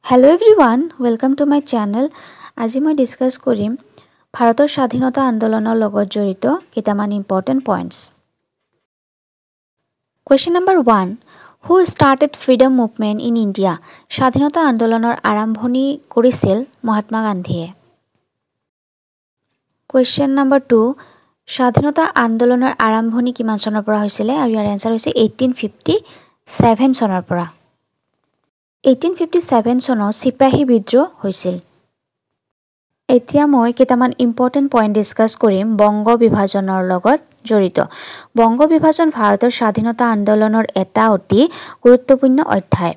Hello everyone, welcome to my channel. আজি মই discuss কৰিম ভাৰতৰ স্বাধীনতা আন্দোলনৰ লগত জড়িত কেইটামান important পইণ্টস। Question number 1. Who started freedom movement in India? স্বাধীনতা আন্দোলনৰ আৰম্ভণি কৰিছিল মহাত্মা গান্ধীয়ে। Question number 2. স্বাধীনতা আন্দোলনৰ আৰম্ভণি কিমান চনৰ পৰা হৈছিল আৰু ইয়াৰ আনসাৰ হৈছে 1857 চনৰ পৰা। 1857 চনত সিপাহী বিদ্ৰোহ হৈছিল। এতিয়া মই কেইটামান ইম্পৰ্টেন্ট পইণ্ট ডিসকাস কৰিম বংগ বিভাজনৰ লগত জড়িত। বংগ বিভাজন ভাৰতৰ স্বাধীনতা আন্দোলনৰ এটা অতি গুৰুত্বপূৰ্ণ অধ্যায়।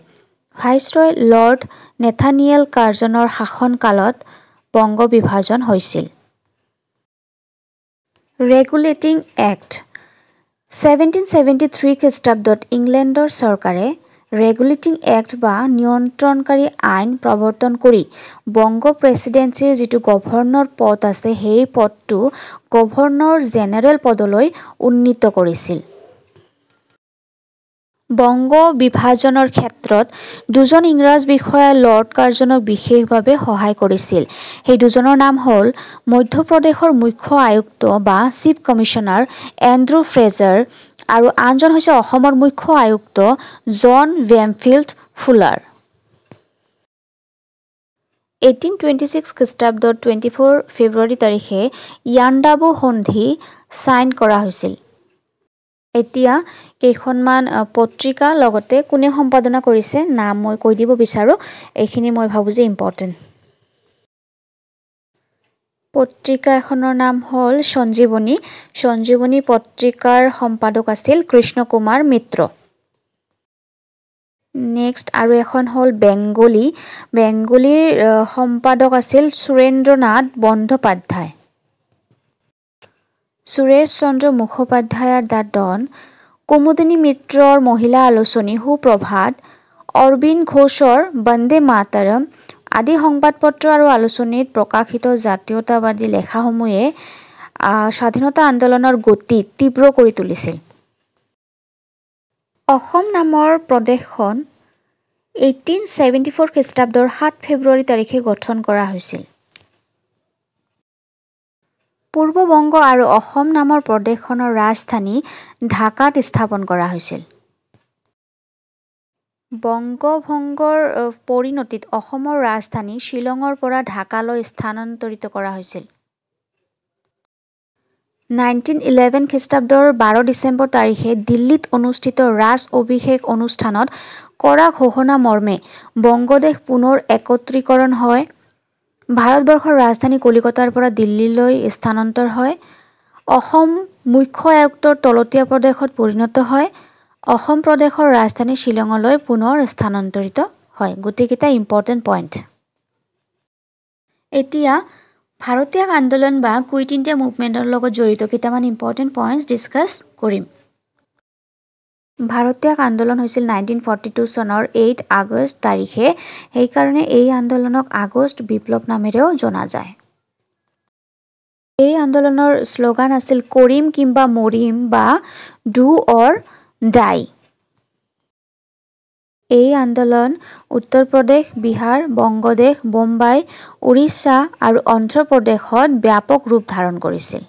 ভাইসৰয় লৰ্ড নেথানিয়েল কাৰ্জনৰ শাসনকালত বংগ বিভাজন হৈছিল। ৰেগুলেটিং এক্ট 1773 খ্ৰীষ্টাব্দত ইংলেণ্ডৰ চৰকাৰে ৰেগুলেটিং এক্ট বা নিয়ন্ত্ৰণকাৰী আইন প্ৰৱৰ্তন কৰি বংগ প্ৰেসিডেন্সিৰ যিটো গভৰ্ণৰ পদ আছে সেই পদটো গভৰ্ণৰ জেনেৰেল পদলৈ উন্নীত কৰিছিল। বংগ বিভাজনৰ ক্ষেত্ৰত দুজন ইংৰাজ বিষয়া লৰ্ড কাৰ্জনক বিশেষভাৱে সহায় কৰিছিল। সেই দুজনৰ নাম হ'ল মধ্যপ্ৰদেশৰ মুখ্য আয়ুক্ত বা চিফ কমিশনাৰ এন্ড্ৰু ফ্ৰেজাৰ আৰু আনজন হৈছে অসমৰ মুখ্য আয়ুক্ত জন বেমফিল্ড ফুলাৰ। 1826 খ্ৰীষ্টাব্দৰ 24 ফেব্ৰুৱাৰী তাৰিখে ইয়াণ্ডাবু সন্ধি সাইন কৰা হৈছিল। এতিয়া কেইখনমান পত্ৰিকা লগতে কোনে সম্পাদনা কৰিছে নাম মই কৈ দিব বিচাৰো, এইখিনি মই ভাবো যে ইম্পৰ্টেন্ট। পত্ৰিকা এখনৰ নাম হ'ল সঞ্জীৱনী পত্ৰিকাৰ সম্পাদক আছিল কৃষ্ণ কুমাৰ মিত্ৰ। নেক্সট আৰু এখন হ'ল বেংগলীৰ সম্পাদক আছিল সুৰেন্দ্ৰনাথ বন্দ্যোপাধ্যায়। সুৰেশ চন্দ্ৰ মুখোপাধ্যায়ৰ দ্য ডন, কুমুদিনী মিত্ৰৰ মহিলা আলোচনী সুপ্ৰভাত, অৰবিন্দ ঘোষৰ বন্দে মাতৰম আদি সংবাদপত্ৰ আৰু আলোচনীত প্ৰকাশিত জাতীয়তাবাদী লেখাসমূহে স্বাধীনতা আন্দোলনৰ গতি তীব্ৰ কৰি তুলিছিল। অসম নামৰ প্ৰদেশখন 1874 খ্ৰীষ্টাব্দৰ 7 ফেব্ৰুৱাৰী তাৰিখে গঠন কৰা হৈছিল। পূৰ্ব বংগ আৰু অসম নামৰ প্ৰদেশখনৰ ৰাজধানী ঢাকাত স্থাপন কৰা হৈছিল। বংগ ভংগৰ পৰিণতিত অসমৰ ৰাজধানী শ্বিলঙৰ পৰা ঢাকালৈ স্থানান্তৰিত কৰা হৈছিল। 1911 খ্ৰীষ্টাব্দৰ 12 ডিচেম্বৰ তাৰিখে দিল্লীত অনুষ্ঠিত ৰাজ অভিষেক অনুষ্ঠানত কৰা ঘোষণা মৰ্মে বংগদেশ পুনৰ একত্ৰীকৰণ হয়। ভাৰতবৰ্ষৰ ৰাজধানী কলিকতাৰ পৰা দিল্লীলৈ স্থানান্তৰ হয়। অসম মুখ্য আয়ুক্তৰ তলতীয়া প্ৰদেশত পৰিণত হয়। অসম প্ৰদেশৰ ৰাজধানী শ্বিলঙলৈ পুনৰ স্থানান্তৰিত হয়। গোটেইকেইটা ইম্পৰ্টেন্ট পইণ্ট। এতিয়া ভাৰতীয় আন্দোলন বা কুইট ইণ্ডিয়া মুভমেণ্টৰ লগত জড়িত কেইটামান ইম্পৰ্টেন্ট পইণ্টছ ডিসকাস কৰিম। ভাৰতীয় আন্দোলন হৈছিল 1942 চনৰ 8 আগষ্ট তাৰিখে, সেইকাৰণে এই আন্দোলনক আগষ্ট বিপ্লৱ নামেৰেও জনা যায়। এই আন্দোলনৰ শ্লোগান আছিল কৰিম কিম্বা মৰিম বা ডু অৰ ডাই। এই আন্দোলন উত্তৰ প্ৰদেশ, বিহাৰ, বংগদেশ, বোম্বাই, উৰিষ্যা আৰু অন্ধ্ৰ প্ৰদেশত ব্যাপক ৰূপ ধাৰণ কৰিছিল।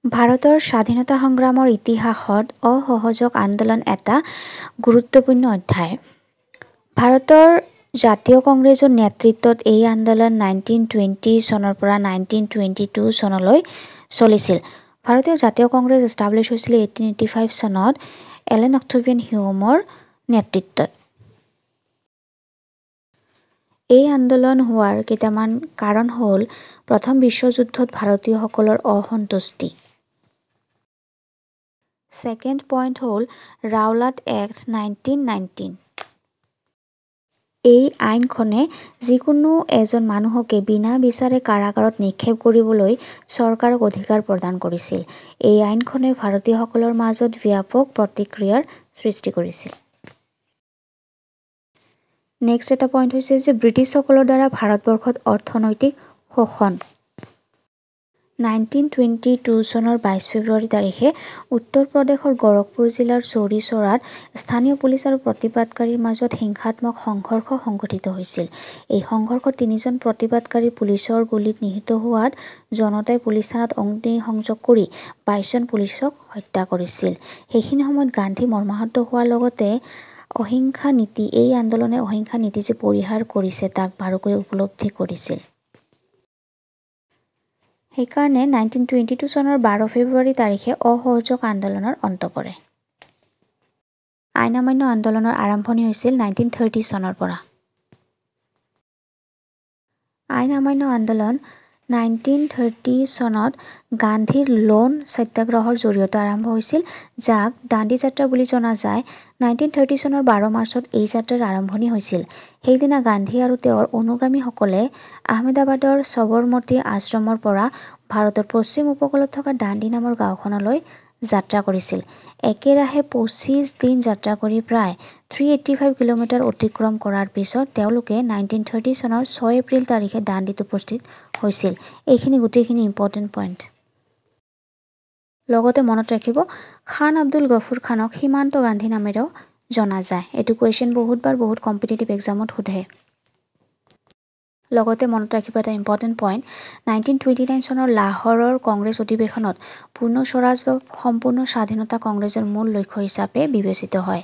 ভাৰতৰ স্বাধীনতা সংগ্ৰামৰ ইতিহাসত অসহযোগ আন্দোলন এটা গুৰুত্বপূৰ্ণ অধ্যায়। ভাৰতৰ জাতীয় কংগ্ৰেছৰ নেতৃত্বত এই আন্দোলন 1920 চনৰ পৰা 1922 চনলৈ চলিছিল। ভাৰতীয় জাতীয় কংগ্ৰেছ এষ্টাব্লিছ হৈছিল 1885 চনত এলেন অক্টেভিয়ান হিউমৰ নেতৃত্বত। এই আন্দোলন হোৱাৰ কেইটামান কাৰণ হ'ল প্ৰথম বিশ্বযুদ্ধত ভাৰতীয়সকলৰ অসন্তুষ্টি। ছেকেণ্ড পইণ্ট হ'ল ৰাওলাট এক্ট 1919। এই আইনখনে যিকোনো এজন মানুহকে বিনা বিচাৰে কাৰাগাৰত নিক্ষেপ কৰিবলৈ চৰকাৰক অধিকাৰ প্ৰদান কৰিছিল। এই আইনখনে ভাৰতীয়সকলৰ মাজত ব্যাপক প্ৰতিক্ৰিয়াৰ সৃষ্টি কৰিছিল। নেক্সট এটা পইণ্ট হৈছে যে ব্ৰিটিছসকলৰ দ্বাৰা ভাৰতবৰ্ষত অৰ্থনৈতিক শোষণ। 1922 চনৰ 22 ফেব্ৰুৱাৰী তাৰিখে উত্তৰ প্ৰদেশৰ গৰখপুৰ জিলাৰ চৌৰি চৌৰাত স্থানীয় পুলিচ আৰু প্ৰতিবাদকাৰীৰ মাজত হিংসাত্মক সংঘৰ্ষ সংঘটিত হৈছিল। এই সংঘৰ্ষত 3জন প্ৰতিবাদকাৰী পুলিচৰ গুলীত নিহত হোৱাত জনতাই পুলিচ থানাত অগ্নিসংযোগ কৰি 22জন পুলিচক হত্যা কৰিছিল। সেইখিনি সময়ত গান্ধী মৰ্মাহত হোৱাৰ লগতে এই আন্দোলনে অহিংসা নীতি যে পৰিহাৰ কৰিছে তাক বাৰুকৈ উপলব্ধি কৰিছিল। সেইকাৰণে 1922 চনৰ 12 ফেব্ৰুৱাৰী তাৰিখে অসহযোগ আন্দোলনৰ অন্ত পৰে। আইন অমান্য আন্দোলনৰ আৰম্ভণি হৈছিল 1930 চনৰ পৰা। আইন অমান্য আন্দোলন 1930 চনত গান্ধীৰ লোণ সত্যাগ্ৰহৰ জৰিয়তে আৰম্ভ হৈছিল, যাক দাণ্ডী যাত্ৰা বুলি জনা যায়। 1930 চনৰ 12 মাৰ্চত এই যাত্ৰাৰ আৰম্ভণি হৈছিল। সেইদিনা গান্ধী আৰু তেওঁৰ অনুগামীসকলে আহমেদাবাদৰ সবৰমতী আশ্ৰমৰ পৰা ভাৰতৰ পশ্চিম উপকূলত থকা দাণ্ডী নামৰ গাঁওখনলৈ যাত্ৰা কৰিছিল। একেৰাহে 25 দিন যাত্ৰা কৰি প্ৰায় 385 কিলোমিটাৰ অতিক্ৰম কৰাৰ পিছত তেওঁলোকে 1930 চনৰ 6 এপ্ৰিল তাৰিখে দাণ্ডীত উপস্থিত হৈছিল। এইখিনি গোটেইখিনি ইম্পৰ্টেণ্ট পইণ্ট। লগতে মনত ৰাখিব, খান আব্দুল গফুৰ খানক সীমান্ত গান্ধী নামেৰেও জনা যায়। এইটো কুৱেশ্যন বহুতবাৰ বহুত কম্পিটিটিভ এক্সামত সোধে। লগতে মনত ৰাখিব এটা ইম্পৰ্টেণ্ট পইণ্ট, 1929 চনৰ লাহোৰৰ কংগ্ৰেছ অধিৱেশনত পূৰ্ণ স্বৰাজ বা সম্পূৰ্ণ স্বাধীনতা কংগ্ৰেছৰ মূল লক্ষ্য হিচাপে বিবেচিত হয়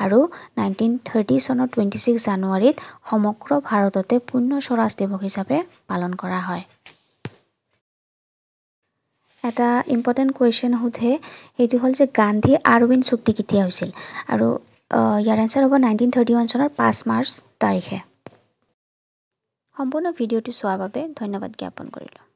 আৰু 1930 চনৰ 26 জানুৱাৰীত সমগ্ৰ ভাৰততে পূৰ্ণ স্বৰাজ দিৱস হিচাপে পালন কৰা হয়। এটা ইম্পৰ্টেণ্ট কুৱেশ্যন সোধে, সেইটো হ'ল যে গান্ধী আৰৱিন্দ চুক্তি কেতিয়া হৈছিল, আৰু ইয়াৰ এনচাৰ হ'ব 1931 চনৰ 5 মাৰ্চ তাৰিখে। সম্পূৰ্ণ ভিডিঅ'টো চোৱাৰ বাবে ধন্যবাদ জ্ঞাপন কৰিলোঁ।